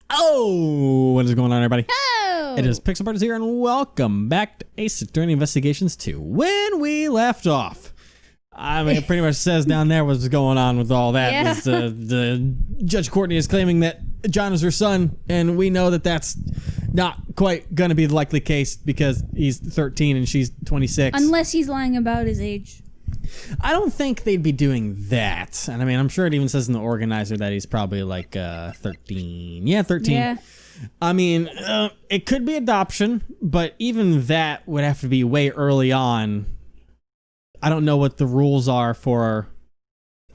Oh, what is going on, everybody? Oh! It is Pixel Parties here, and welcome back to Ace Attorney Investigations 2. When we left off, I mean, it pretty much says down there what's going on with all that. Yeah. The Judge Courtney is claiming that John is her son, and we know that that's not quite going to be the likely case because he's 13 and she's 26. Unless he's lying about his age. I don't think they'd be doing that. And I mean, I'm sure it even says in the organizer that he's probably like 13. Yeah, 13. Yeah. I mean, it could be adoption, but even that would have to be way early on. I don't know what the rules are for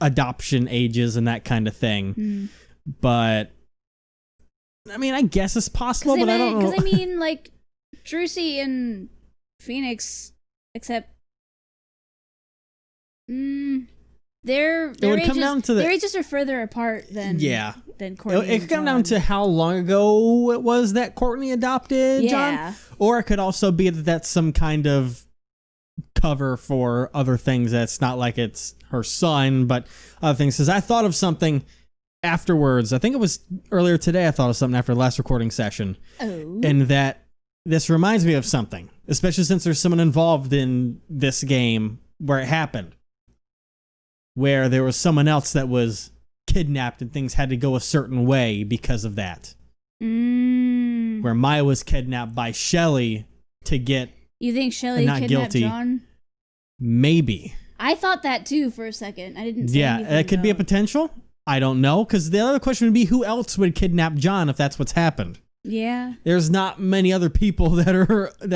adoption ages and that kind of thing. But, I mean, I guess it's possible, but I don't know. Because, I mean, like, Drusy and Phoenix, except... Their ages are further apart than Courtney. It could come down to how long ago it was that Courtney adopted John, or it could also be that that's some kind of cover for other things. That's not like it's her son, but other things. Because I thought of something afterwards. I think it was earlier today. I thought of something after the last recording session, and that this reminds me of something, especially since there's someone involved in this game where it happened. Where there was someone else that was kidnapped and things had to go a certain way because of that. Where Maya was kidnapped by Shelly to get You think Shelly not kidnapped guilty. John? Maybe. I thought that too for a second. I didn't say anything, that could be a though. potential. I don't know, because the other question would be who else would kidnap John if that's what's happened. Yeah. There's not many other people that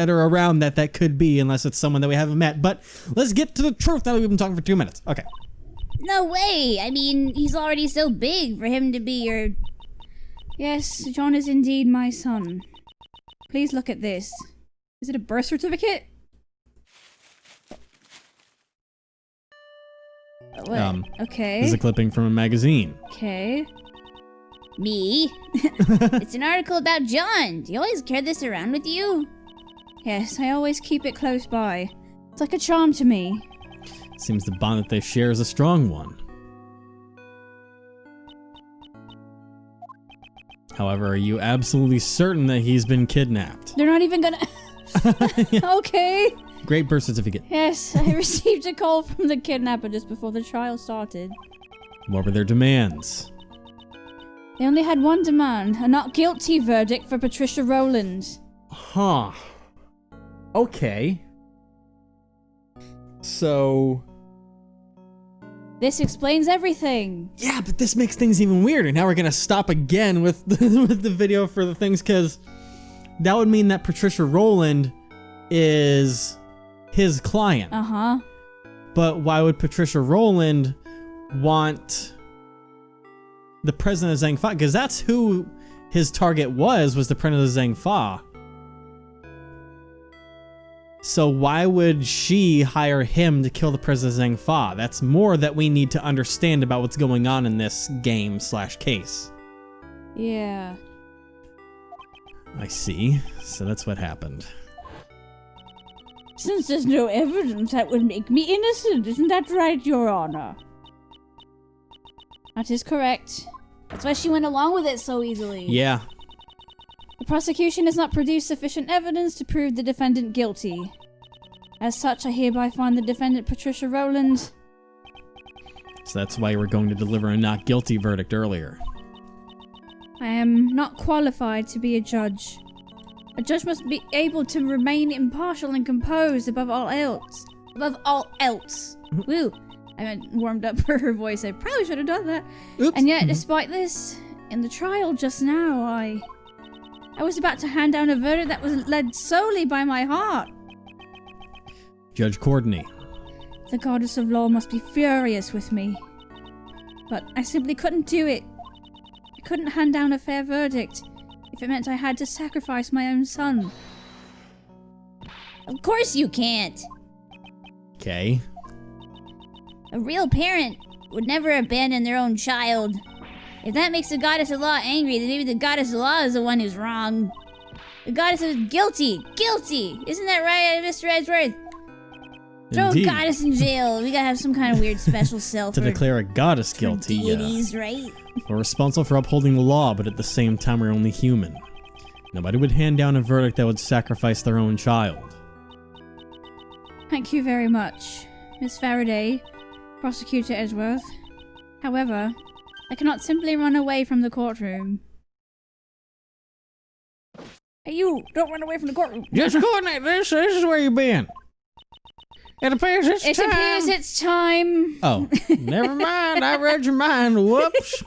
are around that could be, unless it's someone that we haven't met. But let's get to the truth now that we've been talking for 2 minutes. Okay. No way! I mean, he's already so big for him to be your... Yes, John is indeed my son. Please look at this. Is it a birth certificate? What? Okay. This is a clipping from a magazine. Okay. Me? It's an article about John. Do you always carry this around with you? Yes, I always keep it close by. It's like a charm to me. Seems the bond that they share is a strong one. However, are you absolutely certain that he's been kidnapped? They're not even gonna... Okay. Great birth certificate. Yes, I received a call from the kidnapper just before the trial started. What were their demands? They only had one demand, a not guilty verdict for Patricia Rowland. Huh. Okay. So... This explains everything. Yeah, but this makes things even weirder. Now we're gonna stop again with the video for the things, because that would mean that Patricia Rowland is his client. Uh-huh. But why would Patricia Rowland want the president of Zhang Fa? Because that's who his target was the president of Zhang Fa. So why would she hire him to kill the president of Zhang Fa? That's more that we need to understand about what's going on in this game/case. Yeah. I see. So that's what happened. Since there's no evidence that would make me innocent, isn't that right, Your Honor? That is correct. That's why she went along with it so easily. Yeah. The prosecution has not produced sufficient evidence to prove the defendant guilty. As such, I hereby find the defendant Patricia Rowland. So that's why we're going to deliver a not guilty verdict earlier. I am not qualified to be a judge. A judge must be able to remain impartial and composed above all else. Above all else. Woo! I meant warmed up for her voice. I probably should have done that. Oops. And yet, despite this, in the trial just now, I was about to hand down a verdict that was led solely by my heart. Judge Courtney. The goddess of law must be furious with me. But I simply couldn't do it. I couldn't hand down a fair verdict if it meant I had to sacrifice my own son. Of course you can't. Okay. A real parent would never abandon their own child. If that makes the goddess of law angry, then maybe the goddess of law is the one who's wrong. The goddess is guilty! Guilty! Isn't that right, Mr. Edgeworth? Throw Indeed. a goddess in jail. We gotta have some kind of weird special cell To for declare a goddess guilty. deities, right? We're responsible for upholding the law, but at the same time, we're only human. Nobody would hand down a verdict that would sacrifice their own child. Thank you very much, Miss Faraday, Prosecutor Edgeworth. However, I cannot simply run away from the courtroom. Hey, you! Don't run away from the courtroom! Just coordinate this. This is where you've been. It appears it's time. Oh, never mind. I read your mind. Whoops.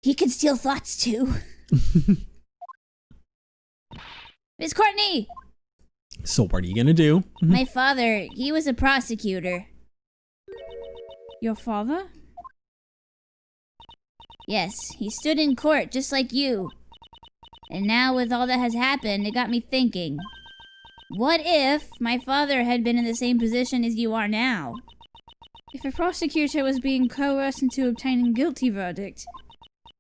He can steal thoughts too. Miss Courtney! So what are you gonna do? My father, he was a prosecutor. Your father? Yes, he stood in court just like you. And now with all that has happened, it got me thinking. What if my father had been in the same position as you are now? If a prosecutor was being coerced into obtaining a guilty verdict.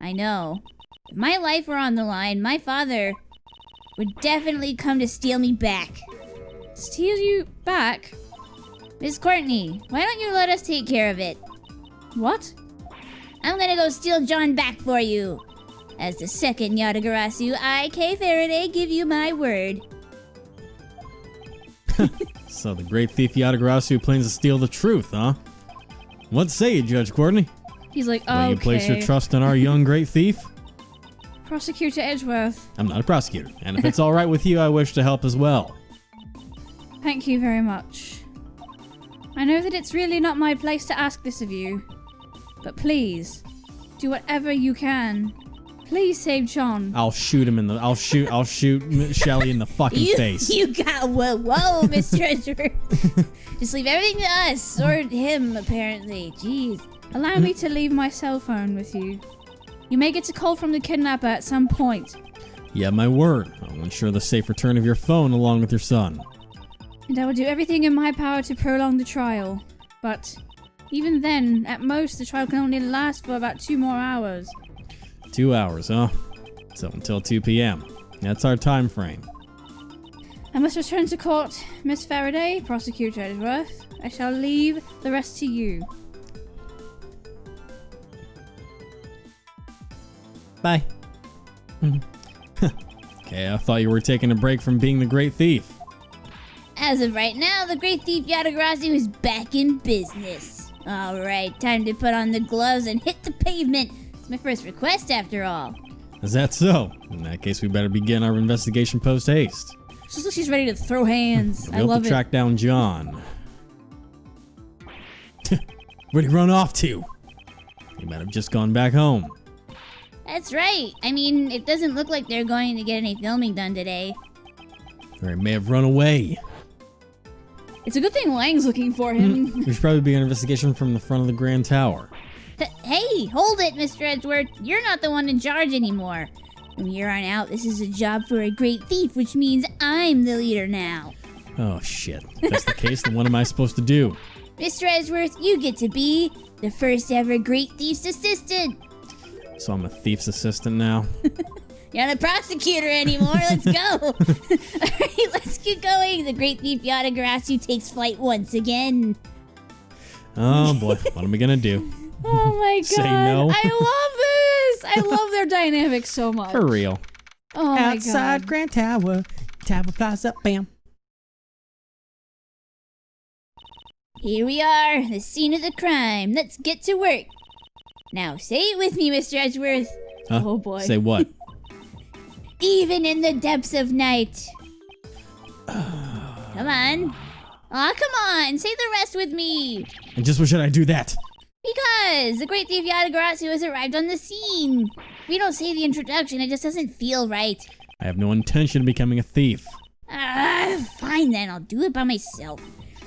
I know. If my life were on the line, my father would definitely come to steal me back. Steal you back? Miss Courtney, why don't you let us take care of it? What? I'm gonna go steal John back for you. As the second Yatagarasu, I, Kay Faraday, give you my word. So the great thief Yatagarasu plans to steal the truth, huh? What say you, Judge Courtney? He's like, Will you place your trust in our young great thief? Prosecutor Edgeworth. I'm not a prosecutor, and if it's all right with you, I wish to help as well. Thank you very much. I know that it's really not my place to ask this of you, but please, do whatever you can. Please save John. I'll shoot him in the. I'll shoot Shelly in the fucking face. You got whoa, Mr. Edgeworth. Just leave everything to us or him, apparently. Jeez. Allow me to leave my cell phone with you. You may get a call from the kidnapper at some point. Yeah, my word. I'll ensure the safe return of your phone along with your son. And I will do everything in my power to prolong the trial. But even then, at most, the trial can only last for about 2 more hours. 2 hours, huh? So until 2 p.m. That's our time frame. I must return to court, Miss Faraday, Prosecutor Edgeworth. I shall leave the rest to you. Bye. Okay, I thought you were taking a break from being the great thief. As of right now, the great thief Yatagarasu is back in business. Alright, time to put on the gloves and hit the pavement. It's my first request after all. Is that so? In that case, we better begin our investigation post-haste. She's ready to throw hands. I We'll love have to track down John. Where'd he run off to? He might have just gone back home. That's right. I mean, it doesn't look like they're going to get any filming done today. Or he may have run away. It's a good thing Lang's looking for him. We should probably begin an investigation from the front of the Grand Tower. Hey, hold it, Mr. Edgeworth. You're not the one in charge anymore. From here on out, this is a job for a great thief, which means I'm the leader now. Oh, shit. If that's the case, then what am I supposed to do? Mr. Edgeworth, you get to be the first ever great thief's assistant. So I'm a thief's assistant now? You're not a prosecutor anymore. Let's go. All right, let's get going. The great thief Yatagarasu takes flight once again. Oh, boy. What am I going to do? Oh, my God. Say no? I love this. I love their dynamic so much. For real. Oh, my Outside God. Grand Tower. Tower Plaza. Bam. Here we are, the scene of the crime. Let's get to work. Now, say it with me, Mr. Edgeworth. Huh? Oh, boy. Say what? Even in the depths of night. Come on. Aw, come on. Say the rest with me. And just when should I do that? Because the great thief Yatagarasu has arrived on the scene. We don't say the introduction, it just doesn't feel right. I have no intention of becoming a thief. Fine then, I'll do it by myself.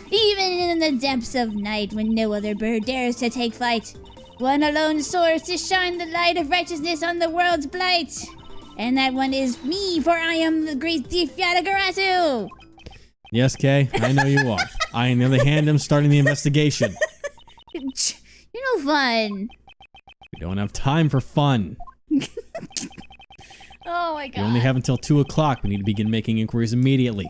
Even in the depths of night when no other bird dares to take flight, one alone soars to shine the light of righteousness on the world's blight. And that one is me, for I am the great thief Yatagarasu. Yes, Kay, I know you are. I, on the other hand, am starting the investigation. You're no fun. We don't have time for fun. Oh my God. We only have until 2 o'clock. We need to begin making inquiries immediately.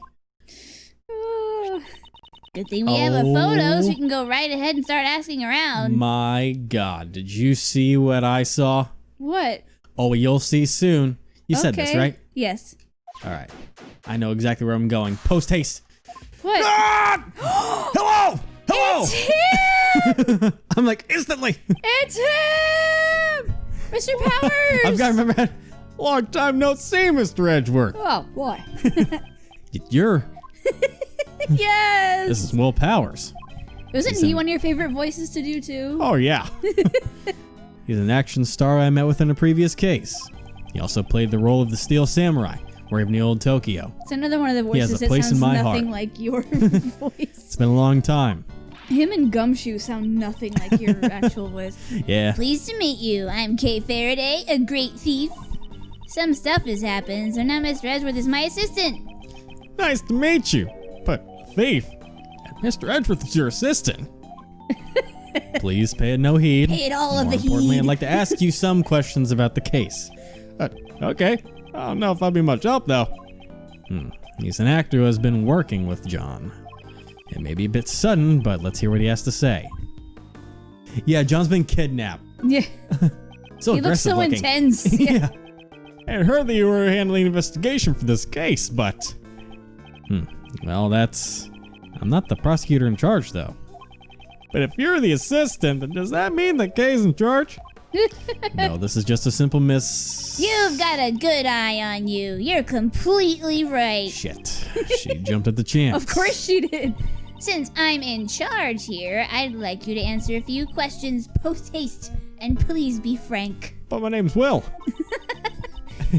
Good thing we have a photo so we can go right ahead and start asking around. My God, did you see what I saw? What? Oh, you'll see soon. You said this, right? Yes. All right. I know exactly where I'm going. Post haste. What? Ah! Hello! Hello! It's him! I'm like, instantly. It's him! Mr. Powers! I've got to remember that. Long time no see, Mr. Edgeworth. Oh, boy. You're... Yes! This is Will Powers. Wasn't he one of your favorite voices to do, too? Oh, yeah. He's an action star I met with in a previous case. He also played the role of the Steel Samurai, Brave New Old Tokyo. It's another one of the voices that sounds nothing like your voice. It's been a long time. Him and Gumshoe sound nothing like your actual voice. Yeah. Pleased to meet you. I'm Kay Faraday, a great thief. Some stuff has happened, so now Mr. Edgeworth is my assistant. Nice to meet you. But, thief, and Mr. Edgeworth is your assistant. Please pay it no heed. Pay it all of the heed. More importantly, I'd like to ask you some questions about the case. Okay. I don't know if I'll be much help, though. He's an actor who has been working with John. It may be a bit sudden, but let's hear what he has to say. Yeah, John's been kidnapped. Yeah. So he looks so looking. intense. Yeah. I had heard that you were handling an investigation for this case, but... Well, I'm not the prosecutor in charge, though. But if you're the assistant, then does that mean that Kay's in charge? No, this is just a simple miss... You've got a good eye on you. You're completely right. Shit. She jumped at the chance. Of course she did. Since I'm in charge here, I'd like you to answer a few questions post-haste, and please be frank. But my name's Will.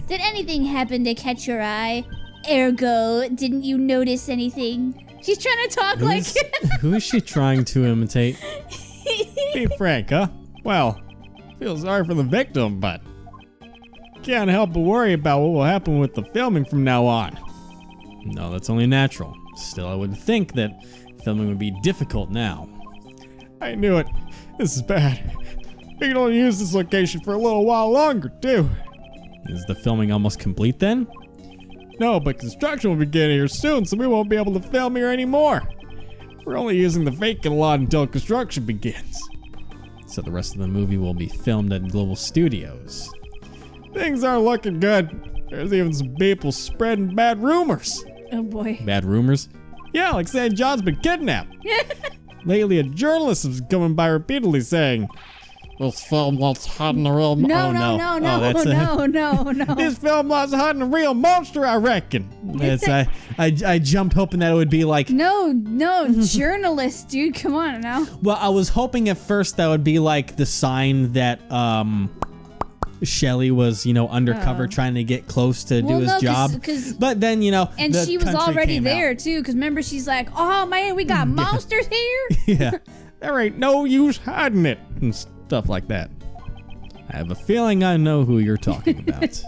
Did anything happen to catch your eye? Ergo, didn't you notice anything? She's trying to talk Who is she trying to imitate? Be frank, huh? Well, feel sorry for the victim, but can't help but worry about what will happen with the filming from now on. No, that's only natural. Still, I would think that filming would be difficult now. I knew it. This is bad. We can only use this location for a little while longer, too. Is the filming almost complete then? No, but construction will begin here soon, so we won't be able to film here anymore. We're only using the vacant lot until construction begins. So the rest of the movie will be filmed at Global Studios. Things aren't looking good. There's even some people spreading bad rumors. Oh boy. Bad rumors? Yeah, like saying John's been kidnapped. Lately, a journalist has been coming by repeatedly saying, "This film lot's hiding a real no. This film lot's hiding a real monster, I reckon." I jumped hoping that it would be like... No, journalist, dude, come on now. Well, I was hoping at first that would be like the sign that Shelley was, undercover trying to get close to do his job. But then, and she was already there too, because remember, she's like, "Oh man, we got monsters here." Yeah, there ain't no use hiding it and stuff like that. I have a feeling I know who you're talking about.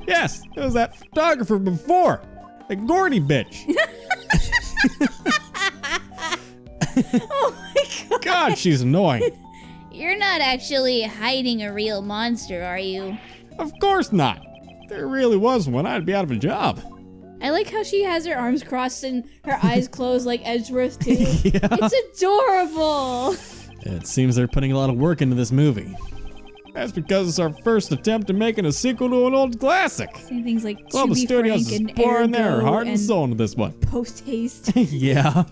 Yes, it was that photographer before, the Gordy bitch. Oh my god. God, she's annoying. You're not actually hiding a real monster, are you? Of course not. If there really was one, I'd be out of a job. I like how she has her arms crossed and her eyes closed like Edgeworth too. Yeah. It's adorable. It seems they're putting a lot of work into this movie. That's because it's our first attempt at making a sequel to an old classic. Saying things like Global Studios is pouring their heart and soul into this one. Post-haste. Yeah.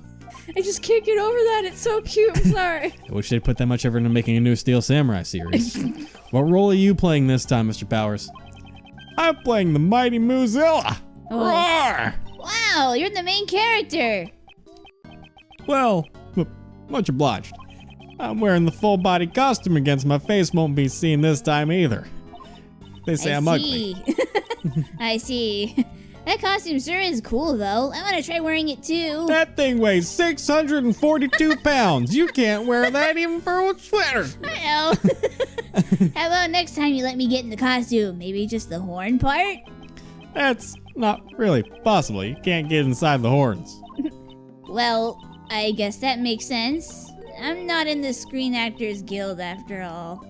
I just can't get over that. It's so cute. I'm sorry. I wish they'd put that much effort into making a new Steel Samurai series. What role are you playing this time, Mr. Powers? I'm playing the mighty Moozilla. Oh. Roar! Wow, you're the main character. Well, much obliged. I'm wearing the full body costume against my face won't be seen this time either. They say I'm ugly. I see. That costume sure is cool though. I want to try wearing it too. That thing weighs 642 pounds. You can't wear that even for a sweater. I know. How about next time you let me get in the costume? Maybe just the horn part? That's not really possible. You can't get inside the horns. Well, I guess that makes sense. I'm not in the Screen Actors Guild after all.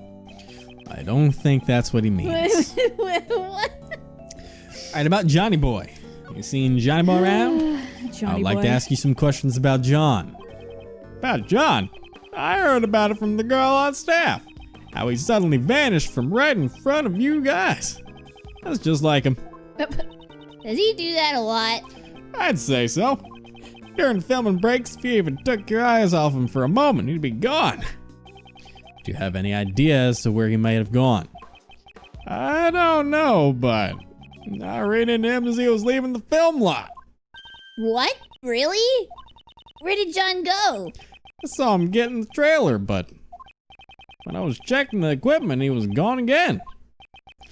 I don't think that's what he means. What? Alright, about Johnny Boy. You seen Johnny Boy around? Johnny I'd like boy. to ask you some questions about John. About John? I heard about it from the girl on staff. How he suddenly vanished from right in front of you guys. That's just like him. Does he do that a lot? I'd say so. During filming breaks, if you even took your eyes off him for a moment, he'd be gone. Do you have any idea as to where he might have gone? I don't know, but I ran into him as he was leaving the film lot. What? Really? Where did John go? I saw him get in the trailer, but when I was checking the equipment, he was gone again.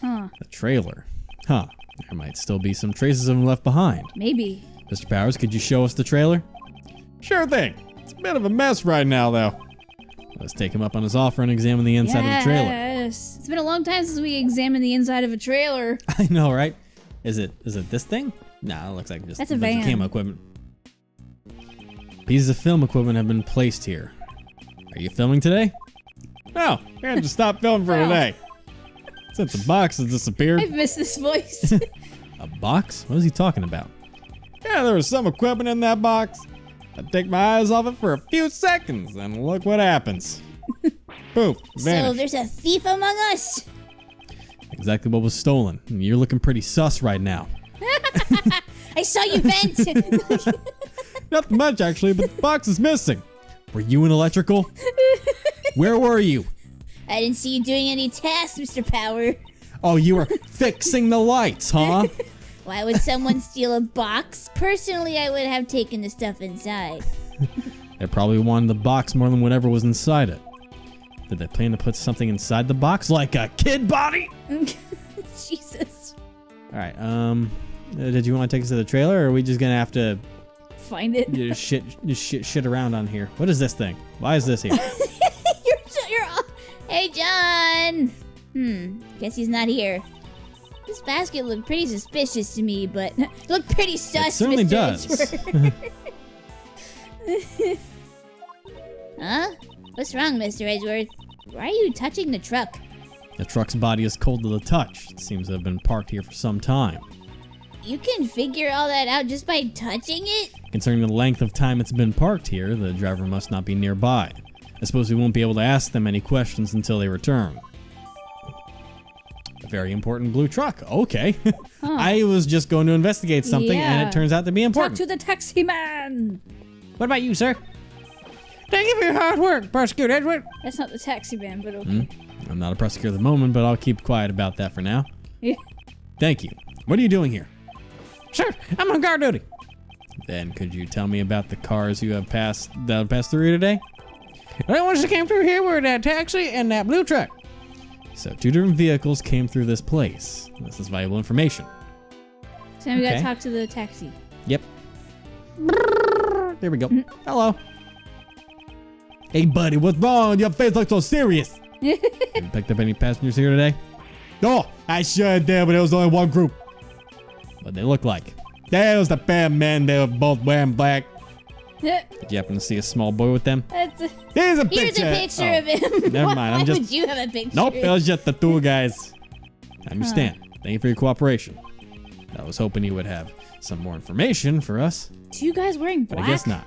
Huh. The trailer. Huh. There might still be some traces of him left behind. Maybe. Mr. Powers, could you show us the trailer? Sure thing. It's a bit of a mess right now, though. Let's take him up on his offer and examine the inside of the trailer. Yes. It's been a long time since we examined the inside of a trailer. I know, right? Is it this thing? Nah, it looks like just That's a bunch of van. camo equipment. Pieces of film equipment have been placed here. Are you filming today? No, we had to stop filming for Oh. today. Since the box has disappeared. I've missed this voice. A box? What is he talking about? Yeah, there was some equipment in that box. I take my eyes off it for a few seconds, and look what happens. Poof, So vanished. there's a thief among us? Exactly what was stolen. You're looking pretty sus right now. I saw you vent! Not much, actually, but the box is missing. Were you in electrical? Where were you? I didn't see you doing any tasks, Mr. Power. Oh, you were fixing the lights, huh? Why would someone steal a box? Personally, I would have taken the stuff inside. They probably wanted the box more than whatever was inside it. Did they plan to put something inside the box, like a kid body? Jesus. All right. Did you want to take us to the trailer, or are we just gonna have to Find it. shit around on here? What is this thing? Why is this here? You're all... Hey, John! Guess he's not here. This basket looked pretty suspicious to me, but looked pretty sus, It certainly Mr. does. Edgeworth. Huh? What's wrong, Mr. Edgeworth? Why are you touching the truck? The truck's body is cold to the touch. It seems to have been parked here for some time. You can figure all that out just by touching it? Concerning the length of time it's been parked here, the driver must not be nearby. I suppose we won't be able to ask them any questions until they return. A very important blue truck. Okay. Huh. I was just going to investigate something, and Yeah. it turns out to be Talk important. to the taxi man. What about you, sir? Thank you for your hard work, Prosecutor Edward. That's not the taxi man, but okay. I'm not a prosecutor at the moment, but I'll keep quiet about that for now. Yeah. Thank you. What are you doing here? Sir, I'm on guard duty. Then could you tell me about the cars you have passed through here today? The ones that came through here were that taxi and that blue truck. So 2 different vehicles came through this place. This is valuable information. So now we gotta Okay. talk to the taxi. Yep. There we go. Hello. Hey, buddy, what's wrong? Your face looks so serious. Have you picked up any passengers here today? Oh, I sure did, but it was only one group. What'd they look like? That was the pair of men. They were both wearing black. Did you happen to see a small boy with them? That's a, Here's a Here's picture. a picture Oh, of him. Never mind. Why I'm just. would you have a picture? Nope, it was just the 2 guys. I understand. Thank you for your cooperation. I was hoping you would have some more information for us, 2 guys wearing but black. I guess not.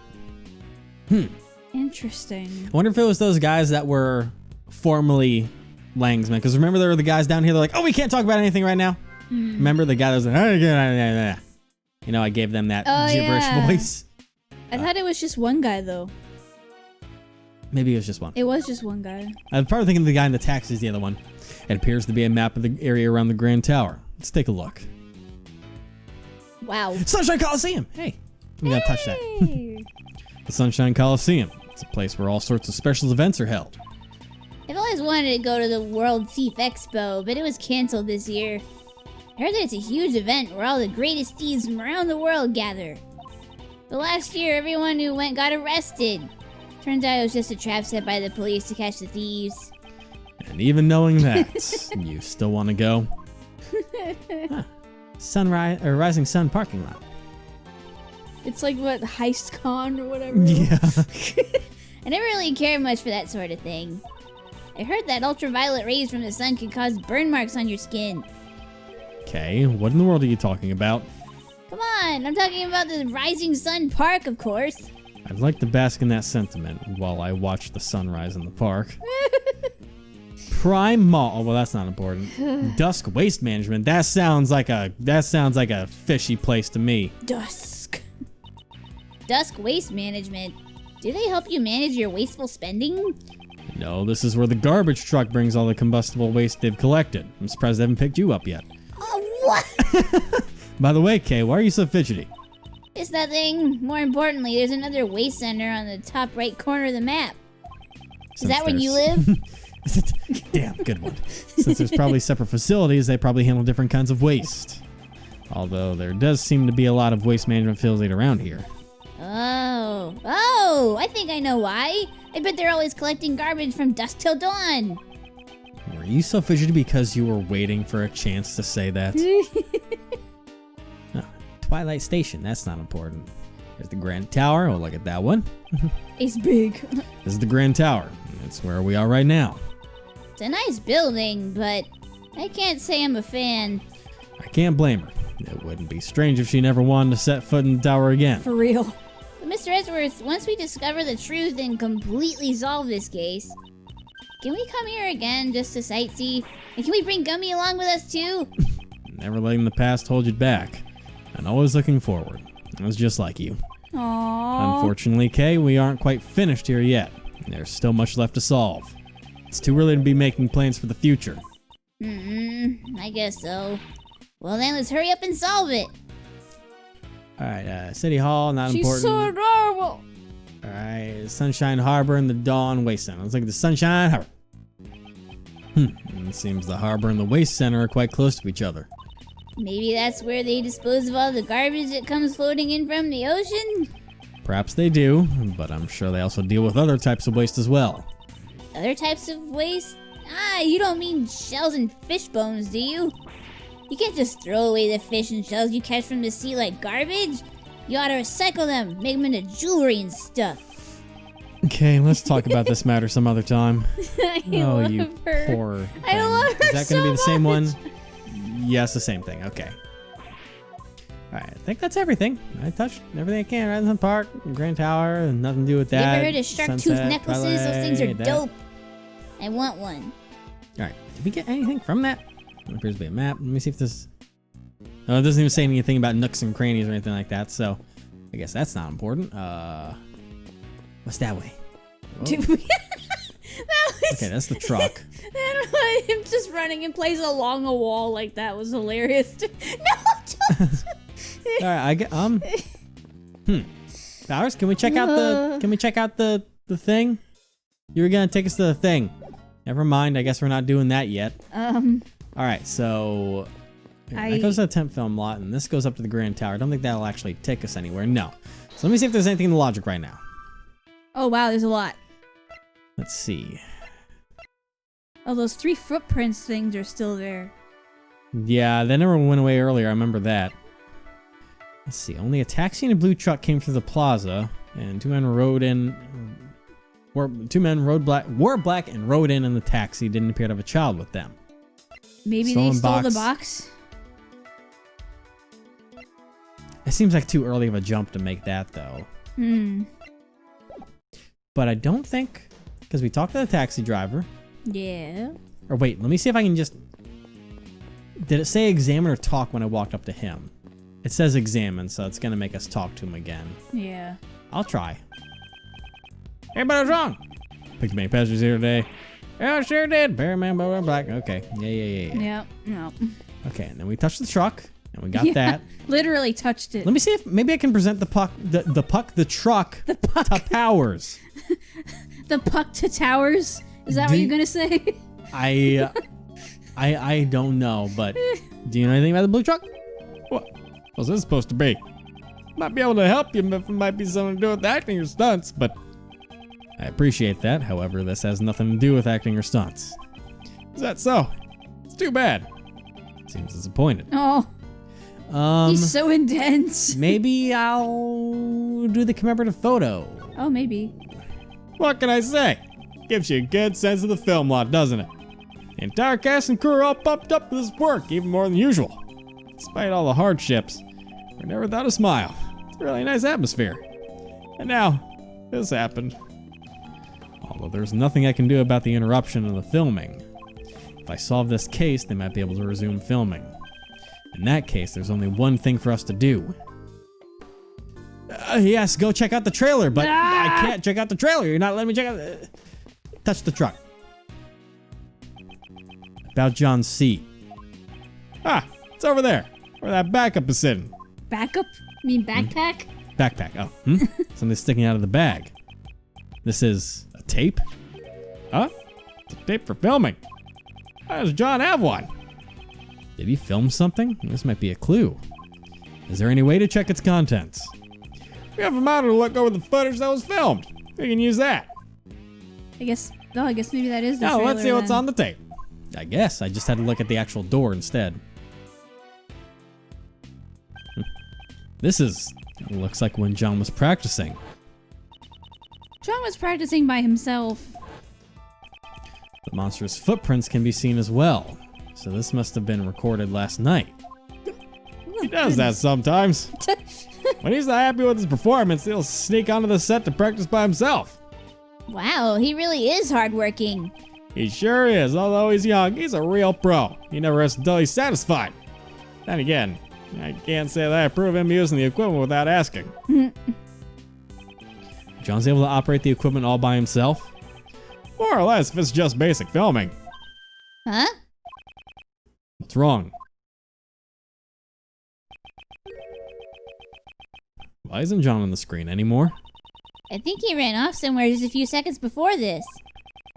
Interesting. I wonder if it was those guys that were formerly Lang's men. Because remember, there were the guys down here. They're like, "Oh, we can't talk about anything right now." Remember the guy that was like, you know, I gave them that Oh, gibberish yeah. voice. I thought it was just one guy though. Maybe it was just one. It was just one guy. I'm probably thinking the guy in the taxi is the other one. It appears to be a map of the area around the Grand Tower. Let's take a look. Wow. Sunshine Coliseum. Hey, I'm gonna touch that. Hey. The Sunshine Coliseum. It's a place where all sorts of special events are held. I've always wanted to go to the World Thief Expo, but it was canceled this year. I heard that it's a huge event where all the greatest thieves from around the world gather. But last year, everyone who went got arrested. Turns out it was just a trap set by the police to catch the thieves. And even knowing that, you still want to go? Huh. Sunrise or Rising Sun parking lot. It's like what, Heist Con or whatever. Yeah. I never really cared much for that sort of thing. I heard that ultraviolet rays from the sun can cause burn marks on your skin. Okay, what in the world are you talking about? Come on, on. I'm talking about the Rising Sun Park, of course. I'd like to bask in that sentiment while I watch the sunrise in the park. Prime Mall. Oh, well, that's not important. Dusk Waste Management. That sounds like a fishy place to me. Dusk. Dusk Waste Management. Do they help you manage your wasteful spending? No, this is where the garbage truck brings all the combustible waste they've collected. I'm surprised they haven't picked you up yet. Oh, what? By the way, Kay, why are you so fidgety? It's nothing. More importantly, there's another waste center on the top right corner of the map. Is that where you live? Damn, good one. Since there's probably separate facilities, they probably handle different kinds of waste. Although there does seem to be a lot of waste management facilities around here. Oh, I think I know why. I bet they're always collecting garbage from dusk till dawn. Were you so fidgety because you were waiting for a chance to say that? Oh, Twilight Station, that's not important. There's the Grand Tower. Oh, look at that one. It's big. This is the Grand Tower. That's where we are right now. It's a nice building, but I can't say I'm a fan. I can't blame her. It wouldn't be strange if she never wanted to set foot in the tower again. For real. But Mr. Edgeworth, once we discover the truth and completely solve this case, can we come here again just to sightsee? And can we bring Gummy along with us too? Never letting the past hold you back. And always looking forward. It was just like you. Aww. Unfortunately, Kay, we aren't quite finished here yet. There's still much left to solve. It's too early to be making plans for the future. I guess so. Well then, let's hurry up and solve it. Alright, City Hall, not She's important. so adorable. Alright, Sunshine Harbor and the Dawn Waste Center. Let's look at the Sunshine Harbor. It seems the harbor and the waste center are quite close to each other. Maybe that's where they dispose of all the garbage that comes floating in from the ocean? Perhaps they do, but I'm sure they also deal with other types of waste as well. Other types of waste? You don't mean shells and fish bones, do you? You can't just throw away the fish and shells you catch from the sea like garbage. You ought to recycle them, make them into jewelry and stuff. Okay, let's talk about this matter some other time. I love her. Poor thing. I love her. Is that going to be the same one? Yes, the same thing. Okay. Alright, I think that's everything. I touched everything I can. Radisson Park, Grand Tower, and nothing to do with You that. ever heard of shark tooth Sunset, necklaces? Twilight, Those things are that. dope. I want one. Alright, did we get anything from that? There appears to be a map. Let me see if this... Oh, it doesn't even say anything about nooks and crannies or anything like that, so I guess that's not important. What's that way? Dude, that was, Okay, that's the truck. him just running in place along a wall like that was hilarious. No, don't. Alright, I get Bowers, can we check out the thing? You were gonna take us to the thing. Never mind, I guess we're not doing that yet. Alright, so that goes to the temp film lot, and this goes up to the Grand Tower. I don't think that'll actually take us anywhere. No. So let me see if there's anything in the logic right now. Oh wow, there's a lot. Let's see. Oh, those 3 footprints things are still there. Yeah, they never went away earlier. I remember that. Let's see. Only a taxi and a blue truck came through the plaza, and 2 men rode in. Wore black and rode in the taxi. Didn't appear to have a child with them. Maybe Stolen they stole box. the box. It seems like too early of a jump to make that, though. But I don't think, because we talked to the taxi driver. Yeah. Or wait, let me see if I can just... Did it say examine or talk when I walked up to him? It says examine, so it's going to make us talk to him again. Yeah. I'll try. Hey, but I was wrong. Picked many passengers here today. Yeah, sure did. Bearman, blah, blah, black. Okay. Yeah. Yep. No. Okay, and then we touched the truck, and we got that. Literally touched it. Let me see if maybe I can present the truck, The puck. to Powers. The puck to towers. Is that what you're gonna say? I don't know, but do you know anything about the blue truck? What's this supposed to be? Might be able to help you if it might be something to do with acting or stunts, but I appreciate that. However, this has nothing to do with acting or stunts. Is that so? It's too bad. Seems disappointed. Oh. He's so intense. Maybe I'll do the commemorative photo. Oh, maybe. What can I say? Gives you a good sense of the film lot, doesn't it? The entire cast and crew are all pumped up for this work, even more than usual. Despite all the hardships, I never thought to smile. It's a really nice atmosphere. And now, this happened. Although there's nothing I can do about the interruption of the filming. If I solve this case, they might be able to resume filming. In that case, there's only one thing for us to do. Yes, go check out the trailer, but I can't check out the trailer. You're not letting me check out... touch the truck. About John's seat. Ah, it's over there, where that backup is sitting. Backup? You mean backpack? Backpack, oh. Something's sticking out of the bag. This is a tape? Huh? It's a tape for filming. Why does John have one? Did he film something? This might be a clue. Is there any way to check its contents? We have a monitor to look over the footage that was filmed. We can use that. I guess maybe that is the Now trailer, let's see what's then. on the tape. I guess I just had to look at the actual door instead. This looks like when John was practicing. John was practicing by himself. The monster's footprints can be seen as well. So this must have been recorded last night. He does that sometimes. When he's not happy with his performance, he'll sneak onto the set to practice by himself. Wow, he really is hardworking. He sure is. Although he's young, he's a real pro. He never rests until he's satisfied. Then again, I can't say that I approve him using the equipment without asking. John's able to operate the equipment all by himself? More or less if it's just basic filming. Huh? What's wrong? Why isn't John on the screen anymore? I think he ran off somewhere just a few seconds before this.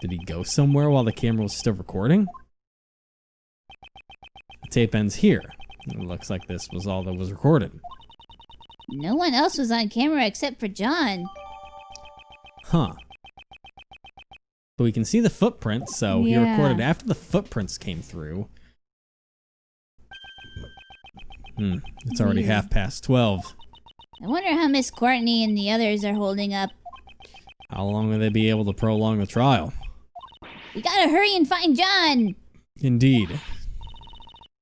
Did he go somewhere while the camera was still recording? The tape ends here. It looks like this was all that was recorded. No one else was on camera except for John. Huh. But we can see the footprints, so he Yeah. recorded after the footprints came through. It's already 12:30. I wonder how Miss Courtney and the others are holding up. How long will they be able to prolong the trial? We gotta hurry and find John. Indeed.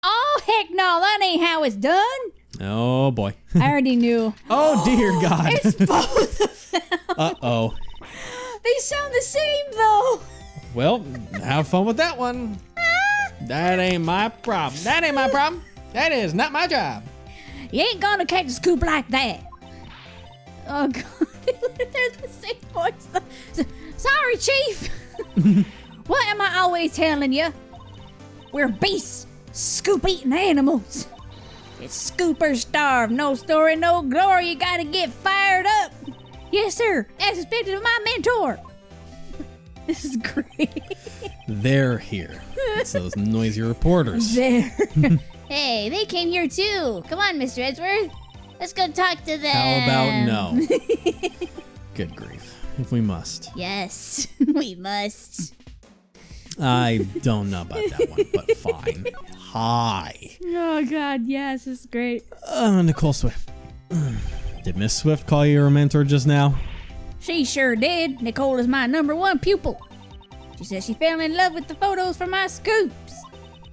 Oh, heck no, that ain't how it's done. Oh boy. I already knew. Oh dear God. It's both of them. Uh-oh. They sound the same, though. Well, have fun with that one. That ain't my problem. That ain't my problem. That is not my job. You ain't gonna catch a scoop like that. Oh, God. They're the same voice. Sorry, Chief. What am I always telling you? We're beasts, scoop-eating animals. It's scoopers starved. No story, no glory. You gotta get fired up. Yes, sir. As expected of my mentor. This is great. They're here. It's those noisy reporters. There. Hey, they came here too. Come on, Mr. Edgeworth. Let's go talk to them. How about no? Good grief. If we must. Yes, we must. I don't know about that one, but fine. Hi. Oh, God. Yes, this is great. Nicole Swift. Did Miss Swift call you her mentor just now? She sure did. Nicole is my #1 pupil. She says she fell in love with the photos from my scoops.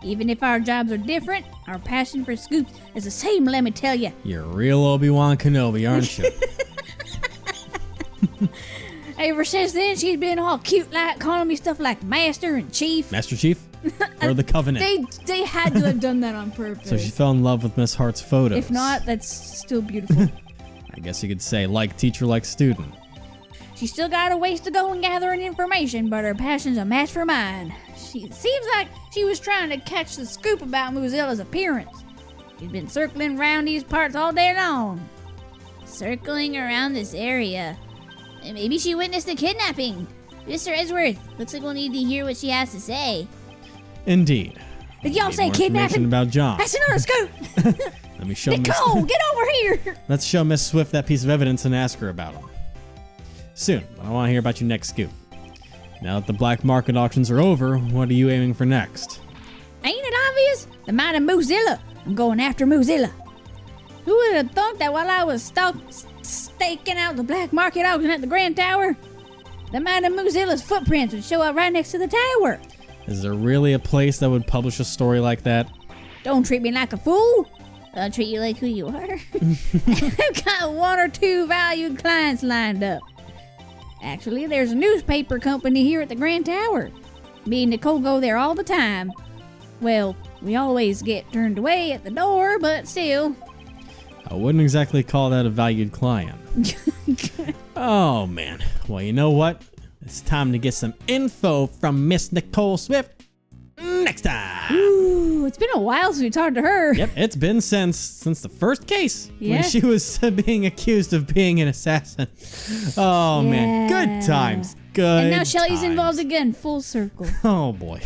Even if our jobs are different, our passion for scoops is the same, let me tell you. You're a real Obi-Wan Kenobi, aren't you? Ever since then, she's been all cute like, calling me stuff like Master and Chief. Master Chief? Or the Covenant? They had to have done that on purpose. So she fell in love with Miss Hart's photos. If not, that's still beautiful. I guess you could say like teacher, like student. She's still got a ways to go in gathering information, but her passion's a match for mine. She seems like she was trying to catch the scoop about Mozilla's appearance. She's been circling around these parts all day long. Circling around this area. Maybe she witnessed the kidnapping. Mr. Edgeworth, looks like we'll need to hear what she has to say. Indeed. Did y'all Need say more information kidnapping? about John. That's another scoop! Let me show Nicole, get over here! Let's show Miss Swift that piece of evidence and ask her about him. Soon, but I want to hear about your next scoop. Now that the black market auctions are over, what are you aiming for next? Ain't it obvious? The mine of Mozilla. I'm going after Mozilla. Who would have thought that while I was staking out the black market auction at the Grand Tower, the mine of Mozilla's footprints would show up right next to the tower? Is there really a place that would publish a story like that? Don't treat me like a fool. I'll treat you like who you are. I've got 1 or 2 valued clients lined up. Actually, there's a newspaper company here at the Grand Tower. Me and Nicole go there all the time. Well, we always get turned away at the door, but still. I wouldn't exactly call that a valued client. Oh, man. Well, you know what? It's time to get some info from Miss Nicole Swift next time. Ooh, it's been a while since we talked to her. Yep, it's been since the first case Yeah. when she was being accused of being an assassin. Oh, man. Good times. Good And now Shelly's times. involved again, full circle. Oh, boy.